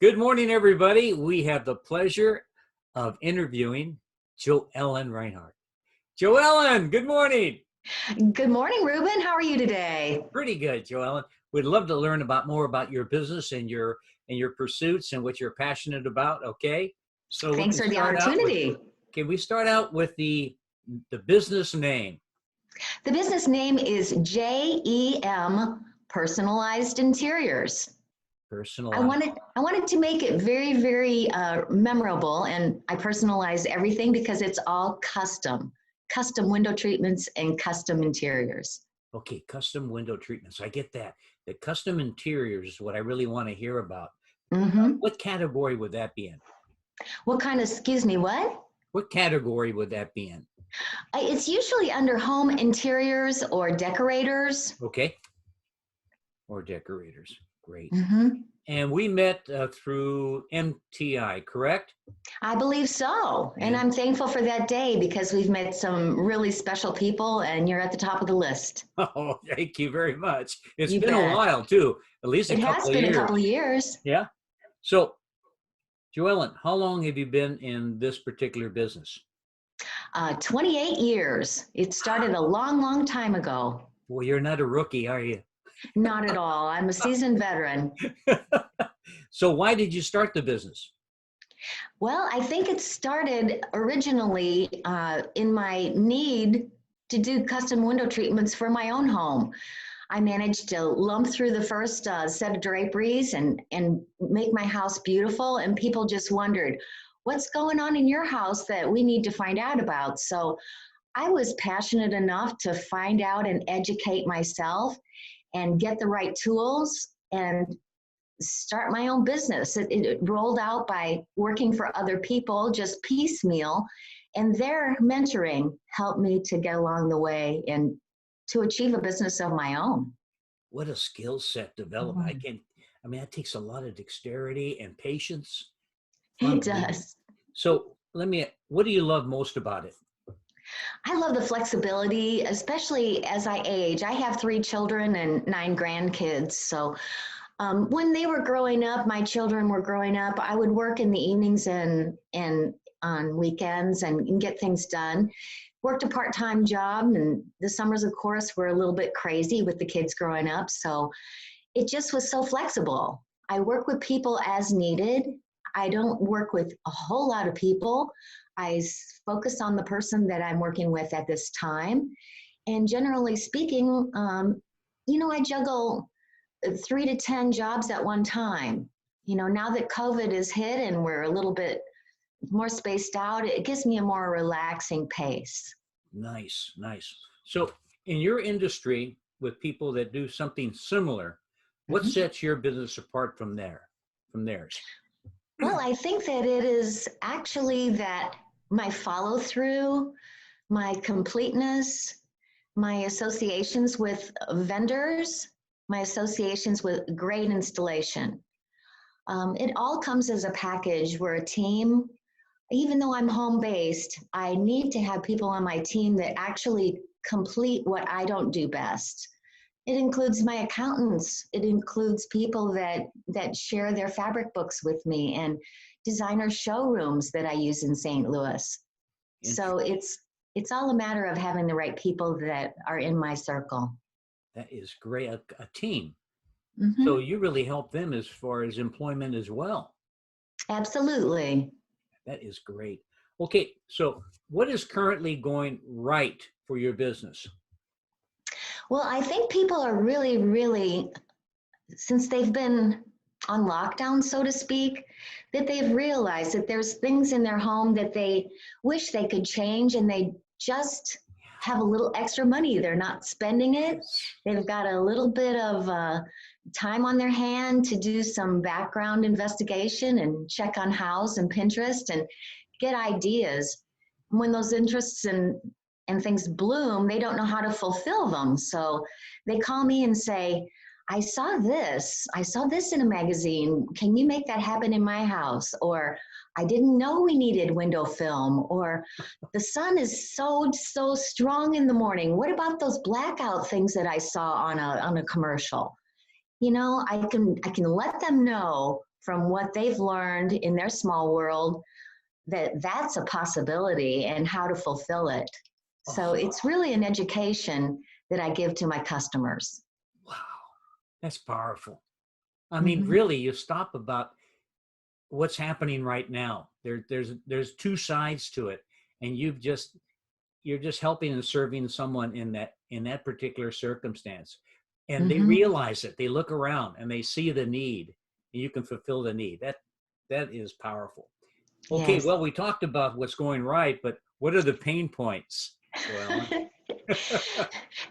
Good morning, everybody. We have the pleasure of interviewing JoEllen Reinwart. JoEllen, good morning. Good morning, Ruben. How are you today? Pretty good, JoEllen. We'd love to learn more about your business and your pursuits and what you're passionate about. Okay, so we Thanks can for the start out with. opportunity. Can we start out with the business name? The business name is JEM Personalized Interiors. I Personalized. wanted to make it very memorable, and I personalized everything because it's all custom window treatments and custom interiors. Okay, custom window treatments. I get that. The custom interiors is what I really want to hear about. What category would that be in? What kind of, excuse me, what? What category would that be in? It's usually under home interiors or decorators. Okay. Or decorators. Great. Mm-hmm. And we met through NTi, correct? I believe so. And I'm thankful for that day because we've met some really special people and you're at the top of the list. Oh, thank you very much. It's You been bet. a while too, at least a It couple has of been years. a couple of years. Yeah. So, JoEllen, how long have you been in this particular business? 28 years. It started a long time ago. Well, you're not a rookie, are you? Not at all. I'm a seasoned veteran. So why did you start the business? Well, I think it started originally in my need to do custom window treatments for my own home. I managed to lump through the first set of draperies and make my house beautiful, and people just wondered, what's going on in your house that we need to find out about? So I was passionate enough to find out and educate myself and get the right tools and start my own business. It rolled out by working for other people, just piecemeal, and their mentoring helped me to get along the way and to achieve a business of my own. What a skill set development. I mean, that takes a lot of dexterity and patience. It does. So what do you love most about it? I love the flexibility, especially as I age. I have 3 children and 9 grandkids. So when they were growing up, my children were growing up, I would work in the evenings and on weekends and get things done. Worked a part-time job, and the summers, of course, were a little bit crazy with the kids growing up. So it just was so flexible. I work with people as needed. I don't work with a whole lot of people. I focus on the person that I'm working with at this time. And generally speaking, I juggle 3 to 10 jobs at one time. Now that COVID is hit and we're a little bit more spaced out, it gives me a more relaxing pace. Nice. So in your industry, with people that do something similar, what sets your business apart from theirs? Well, I think that it is actually that my follow through, my completeness, my associations with vendors, my associations with great installation. It all comes as a package. We're a team. Even though I'm home-based, I need to have people on my team that actually complete what I don't do best. It includes my accountants. It includes people that share their fabric books with me and designer showrooms that I use in St. Louis. So it's all a matter of having the right people that are in my circle. That is great, a team. So you really help them as far as employment as well. Absolutely. That is great. Okay, so what is currently going right for your business? Well, I think people are really, since they've been on lockdown, so to speak, that they've realized that there's things in their home that they wish they could change, and they just have a little extra money. They're not spending it. They've got a little bit of time on their hand to do some background investigation and check on Houzz and Pinterest and get ideas. When those interests and things bloom, they don't know how to fulfill them. So they call me and say, I saw this in a magazine. Can you make that happen in my house? Or I didn't know we needed window film. Or the sun is so strong in the morning. What about those blackout things that I saw on a commercial? I can let them know from what they've learned in their small world, that that's a possibility and how to fulfill it. So Oh, it's really an education that I give to my customers. wow. That's powerful. I mean, Mhm. really, you stop about what's happening right now. There's two sides to it, and you're just helping and serving someone in that particular circumstance, and they Mhm. realize it. They look around and they see the need, and you can fulfill the need. That is powerful. Okay, Yes. well, we talked about what's going right, but what are the pain points, Joellen?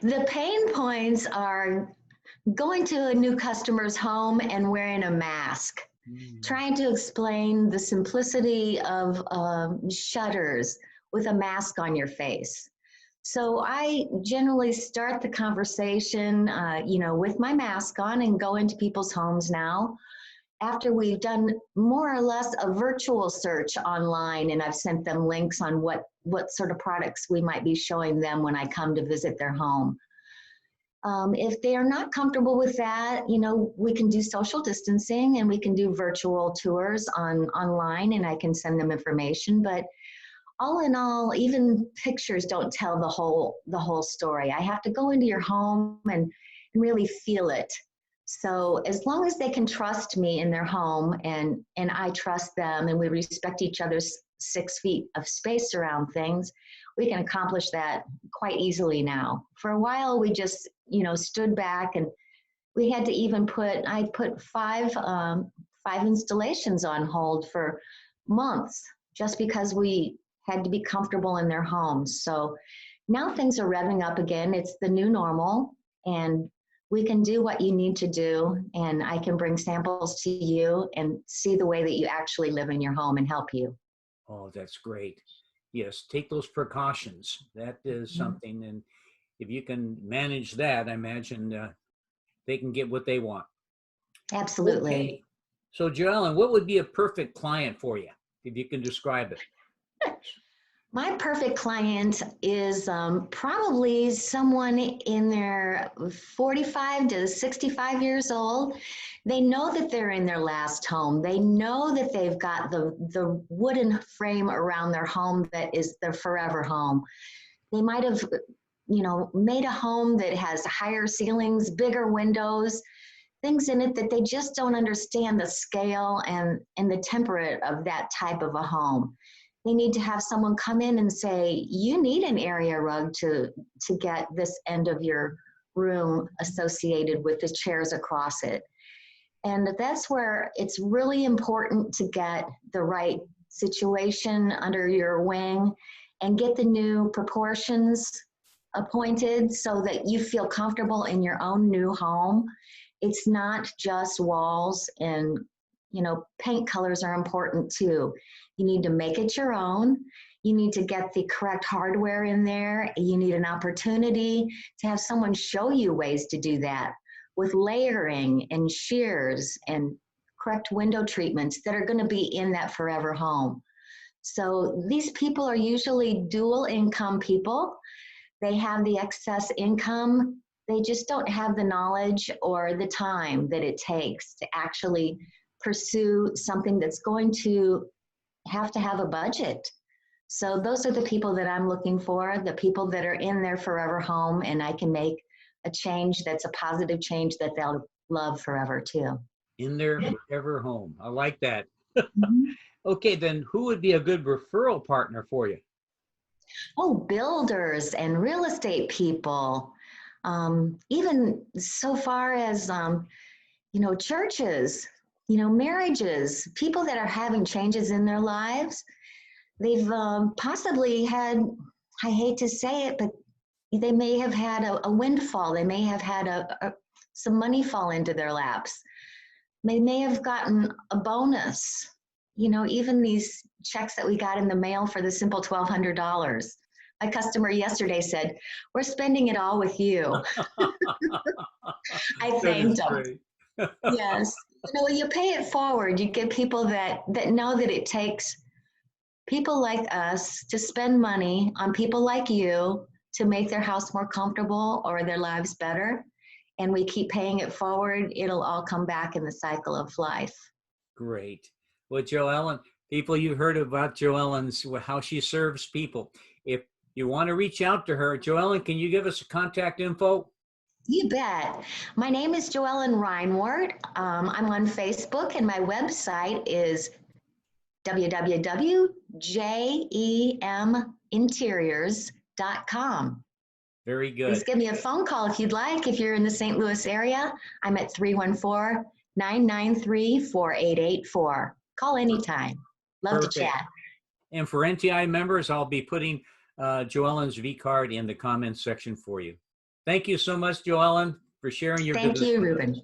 The pain points are going to a new customer's home and wearing a mask, Mm. trying to explain the simplicity of shutters with a mask on your face. So I generally start the conversation, with my mask on and go into people's homes now. After we've done more or less a virtual search online, and I've sent them links on what sort of products we might be showing them when I come to visit their home. If they are not comfortable with that, we can do social distancing and we can do virtual tours online, and I can send them information. But all in all, even pictures don't tell the whole story. I have to go into your home and really feel it. So as long as they can trust me in their home, and I trust them, and we respect each other's 6 feet of space around things, we can accomplish that quite easily now. For a while, we just stood back, and we had to even I put five installations on hold for months just because we had to be comfortable in their homes. So now things are revving up again. It's the new normal, and we can do what you need to do, and I can bring samples to you and see the way that you actually live in your home and help you. Oh, that's great. Yes, take those precautions. That is Mhm. something, and if you can manage that, I imagine they can get what they want. Absolutely. Okay. So, Joellen, what would be a perfect client for you, if you can describe it? My perfect client is probably someone in their 45 to 65 years old. They know that they're in their last home. They know that they've got the wooden frame around their home that is their forever home. They might have, made a home that has higher ceilings, bigger windows, things in it that they just don't understand the scale and the temperate of that type of a home. They need to have someone come in and say, you need an area rug to get this end of your room associated with the chairs across it. And that's where it's really important to get the right situation under your wing and get the new proportions appointed so that you feel comfortable in your own new home. It's not just walls, and paint colors are important too. You need to make it your own. You need to get the correct hardware in there. You need an opportunity to have someone show you ways to do that with layering and shears and correct window treatments that are going to be in that forever home. So these people are usually dual income people. They have the excess income. They just don't have the knowledge or the time that it takes to actually pursue something that's going to have a budget. So those are the people that I'm looking for, the people that are in their forever home, and I can make a change that's a positive change that they'll love forever too. In their forever home. I like that. Mhm. Okay, then who would be a good referral partner for you? Oh, builders and real estate people, even so far as churches, marriages, people that are having changes in their lives. They've possibly had, I hate to say it, but they may have had a windfall. They may have had some money fall into their laps. They may have gotten a bonus. Even these checks that we got in the mail for the simple $1,200. My customer yesterday said, "We're spending it all with you." I That is thanked them. great. Yes. You pay it forward. You get people that know that it takes people like us to spend money on people like you to make their house more comfortable or their lives better. And we keep paying it forward, it'll all come back in the cycle of life. Great. Well, JoEllen, people, you heard about JoEllen's, how she serves people. If you want to reach out to her, JoEllen, can you give us a contact info? You bet. My name is JoEllen Reinwart. I'm on Facebook, and my website is www.jeminteriors.com. Very Please good. give me a phone call if you'd like. If you're in the St. Louis area, I'm at 314-993-4884. Call anytime. Love to Perfect. chat. And for NTi members, I'll be putting JoEllen's V card in the comments section for you. Thank you so much, JoEllen, for sharing your Thank business you, with us. Ruben.